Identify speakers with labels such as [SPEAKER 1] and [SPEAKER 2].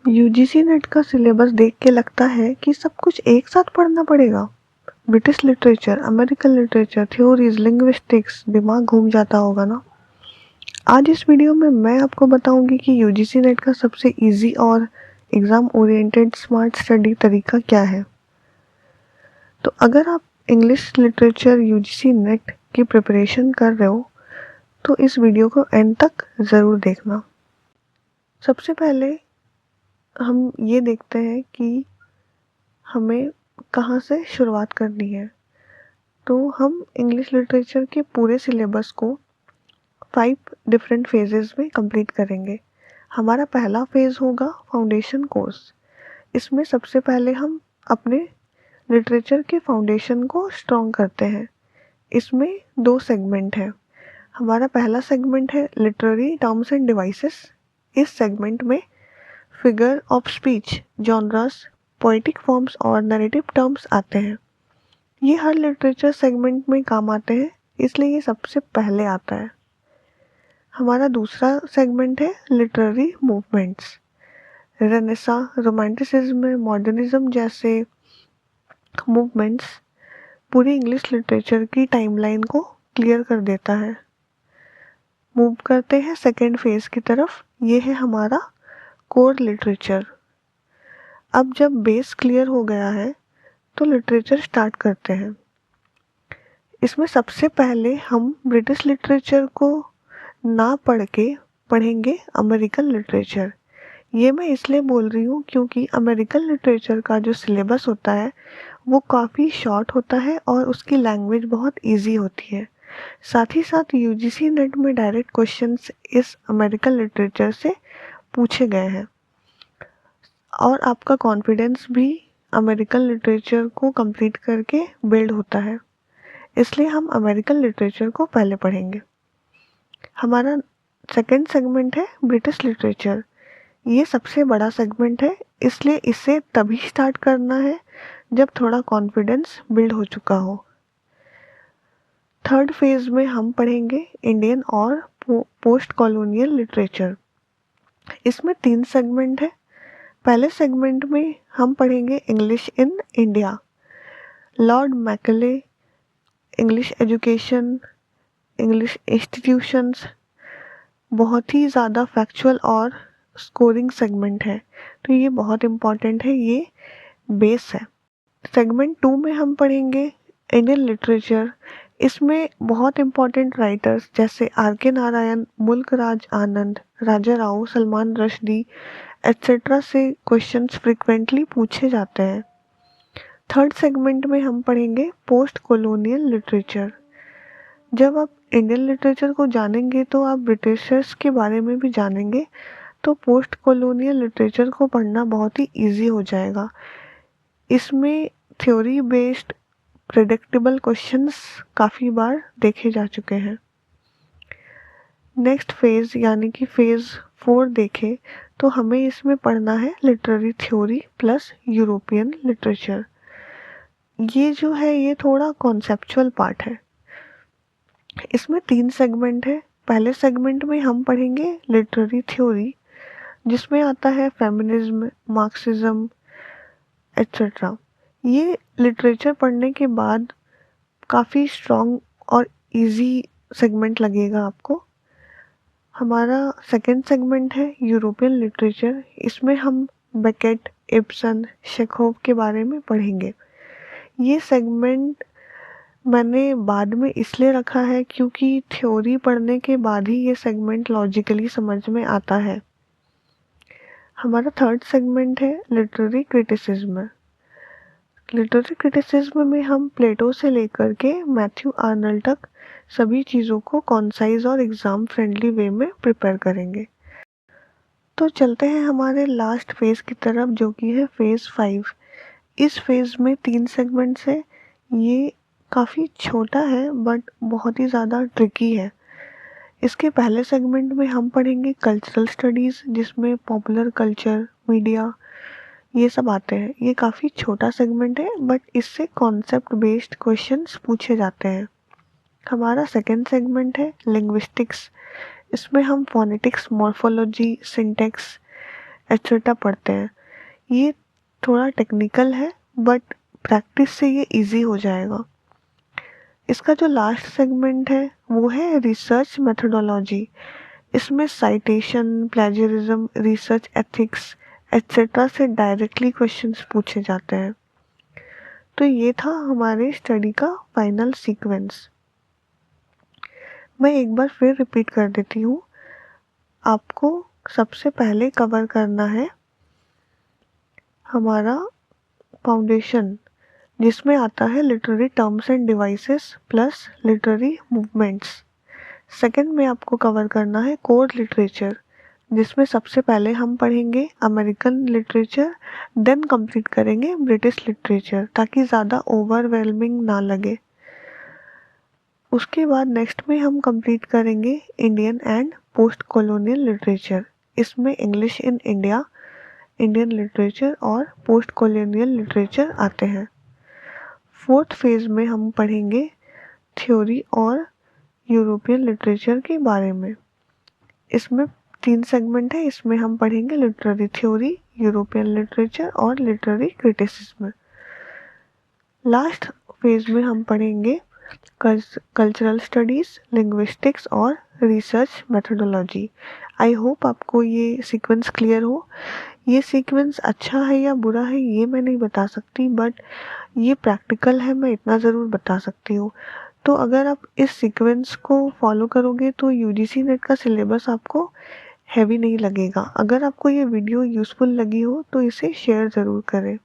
[SPEAKER 1] UGC net का syllabus देख के लगता है कि सब कुछ एक साथ पढ़ना पड़ेगा। British literature, American literature, theories, linguistics, दिमाग घूम जाता होगा ना। आज इस वीडियो में मैं आपको बताऊंगी कि यूजीसी नेट का सबसे इजी और एग्जाम ओरिएंटेड स्मार्ट स्टडी तरीका क्या है। तो अगर आप इंग्लिश लिटरेचर यूजीसी नेट की प्रिपरेशन कर रहे हो तो इस वीडियो को एंड तक ज़रूर देखना। सबसे पहले हम ये देखते हैं कि हमें कहाँ से शुरुआत करनी है। तो हम इंग्लिश लिटरेचर के पूरे सिलेबस को 5 डिफरेंट फेजेस में कंप्लीट करेंगे। हमारा पहला फेज़ होगा फाउंडेशन कोर्स। इसमें सबसे पहले हम अपने लिटरेचर के फाउंडेशन को स्ट्रॉन्ग करते हैं। इसमें 2 सेगमेंट हैं। हमारा पहला सेगमेंट है लिटरेरी टर्म्स एंड डिवाइसेस। इस सेगमेंट में figure of speech, genres, poetic forms और नैरेटिव टर्म्स आते हैं। ये हर लिटरेचर सेगमेंट में काम आते हैं, इसलिए ये सबसे पहले आता है। हमारा दूसरा सेगमेंट है literary movements. Renaissance, romanticism, modernism जैसे मूवमेंट्स पूरी इंग्लिश लिटरेचर की टाइमलाइन को क्लियर कर देता है। मूव करते हैं सेकेंड फेज की तरफ। ये है हमारा कोर लिटरेचर। अब जब बेस क्लियर हो गया है तो लिटरेचर स्टार्ट करते हैं। इसमें सबसे पहले हम ब्रिटिश लिटरेचर को ना पढ़ के पढ़ेंगे अमेरिकन लिटरेचर। ये मैं इसलिए बोल रही हूँ क्योंकि अमेरिकन लिटरेचर का जो सिलेबस होता है वो काफ़ी शॉर्ट होता है और उसकी लैंग्वेज बहुत इजी होती है। साथ ही साथ यूजीसी नेट में डायरेक्ट क्वेश्चंस इस अमेरिकन लिटरेचर से पूछे गए हैं और आपका कॉन्फिडेंस भी अमेरिकन लिटरेचर को कंप्लीट करके बिल्ड होता है। इसलिए हम अमेरिकन लिटरेचर को पहले पढ़ेंगे। हमारा सेकंड सेगमेंट है ब्रिटिश लिटरेचर। ये सबसे बड़ा सेगमेंट है, इसलिए इसे तभी स्टार्ट करना है जब थोड़ा कॉन्फिडेंस बिल्ड हो चुका हो। थर्ड फेज में हम पढ़ेंगे इंडियन और पोस्ट कॉलोनियल लिटरेचर। इसमें 3 सेगमेंट है। पहले सेगमेंट में हम पढ़ेंगे English in India, Lord McClay, English education, English institutions. बहुत ही ज़्यादा फैक्चुअल और स्कोरिंग सेगमेंट है, तो ये बहुत इम्पॉर्टेंट है, ये बेस है। सेगमेंट 2 में हम पढ़ेंगे इंडियन लिटरेचर। इसमें बहुत इम्पॉर्टेंट राइटर्स जैसे आर.के. नारायण, मुल्क राज आनंद, राजा राव, सलमान रश्दी एट्सेट्रा से क्वेश्चंस फ्रिक्वेंटली पूछे जाते हैं। थर्ड सेगमेंट में हम पढ़ेंगे पोस्ट कॉलोनियल लिटरेचर। जब आप इंडियन लिटरेचर को जानेंगे तो आप ब्रिटिशर्स के बारे में भी जानेंगे, तो पोस्ट कॉलोनियल लिटरेचर को पढ़ना बहुत ही इजी हो जाएगा। इसमें थ्योरी बेस्ड प्रेडिक्टेबल क्वेश्चंस काफ़ी बार देखे जा चुके हैं। नेक्स्ट फेज़ यानी कि फेज़ 4 देखें तो हमें इसमें पढ़ना है literary theory plus European literature. ये जो है ये थोड़ा कॉन्सेप्चुअल पार्ट है। इसमें 3 सेगमेंट है। पहले सेगमेंट में हम पढ़ेंगे लिटरेरी थ्योरी, जिसमें आता है फेमिनिज्म, मार्क्सिज्म एट्सेट्रा। ये लिटरेचर पढ़ने के बाद काफ़ी स्ट्रॉन्ग और इजी सेगमेंट लगेगा आपको। हमारा सेकंड सेगमेंट है यूरोपियन लिटरेचर। इसमें हम बेकेट, इब्सन, शेखोव के बारे में पढ़ेंगे। ये सेगमेंट मैंने बाद में इसलिए रखा है क्योंकि थ्योरी पढ़ने के बाद ही ये सेगमेंट लॉजिकली समझ में आता है। हमारा थर्ड सेगमेंट है लिटरेरी क्रिटिसिज्म। लिटरेरी क्रिटिसिज्म में हम प्लेटो से लेकर के मैथ्यू आर्नल्ड तक सभी चीज़ों को कॉन्साइज और एग्ज़ाम फ्रेंडली वे में प्रिपेयर करेंगे। तो चलते हैं हमारे लास्ट फेज़ की तरफ, जो कि है फेज़ 5। इस फेज़ में 3 सेगमेंट्स है। ये काफ़ी छोटा है बट बहुत ही ज़्यादा ट्रिकी है। इसके पहले सेगमेंट में हम पढ़ेंगे कल्चरल स्टडीज़, जिसमें पॉपुलर कल्चर, मीडिया ये सब आते हैं। ये काफ़ी छोटा सेगमेंट है बट इससे कॉन्सेप्ट बेस्ड क्वेश्चंस पूछे जाते हैं। हमारा सेकंड सेगमेंट है लिंग्विस्टिक्स। इसमें हम फोनेटिक्स, मॉर्फोलॉजी, सिंटैक्स एट्सेट्रा पढ़ते हैं। ये थोड़ा टेक्निकल है बट प्रैक्टिस से ये इजी हो जाएगा। इसका जो लास्ट सेगमेंट है वो है रिसर्च मेथोडोलॉजी। इसमें citation, plagiarism, research ethics etcetera से डायरेक्टली क्वेश्चंस पूछे जाते हैं। तो ये था हमारे स्टडी का फाइनल सीक्वेंस। मैं एक बार फिर रिपीट कर देती हूँ। आपको सबसे पहले कवर करना है हमारा फाउंडेशन, जिसमें आता है literary terms end devices plus literary movements. Second में आपको कवर करना है कोर लिटरेचर, जिसमें सबसे पहले हम पढ़ेंगे अमेरिकन लिटरेचर, देन कंप्लीट करेंगे ब्रिटिश लिटरेचर, ताकि ज़्यादा ओवरवेलमिंग ना लगे। उसके बाद नेक्स्ट में हम कंप्लीट करेंगे Indian and post colonial literature. इसमें English in India, Indian literature और पोस्ट कॉलोनियल लिटरेचर आते हैं। फोर्थ फेज में हम पढ़ेंगे थ्योरी और यूरोपियन लिटरेचर के बारे में। इसमें 3 सेगमेंट है। इसमें हम पढ़ेंगे लिटरेरी थ्योरी, यूरोपियन लिटरेचर और लिटरेरी क्रिटिसिज्म। लास्ट फेज में हम पढ़ेंगे कल्चरल स्टडीज़, लिंग्विस्टिक्स और रिसर्च मेथोडोलॉजी। आई होप आपको ये सीक्वेंस क्लियर हो। ये सीक्वेंस अच्छा है या बुरा है ये मैं नहीं बता सकती, बट ये प्रैक्टिकल है, मैं इतना ज़रूर बता सकती हूँ। तो अगर आप इस सीक्वेंस को फॉलो करोगे तो यूजीसी नेट का सिलेबस आपको हैवी नहीं लगेगा। अगर आपको ये वीडियो यूज़फुल लगी हो तो इसे शेयर ज़रूर करें।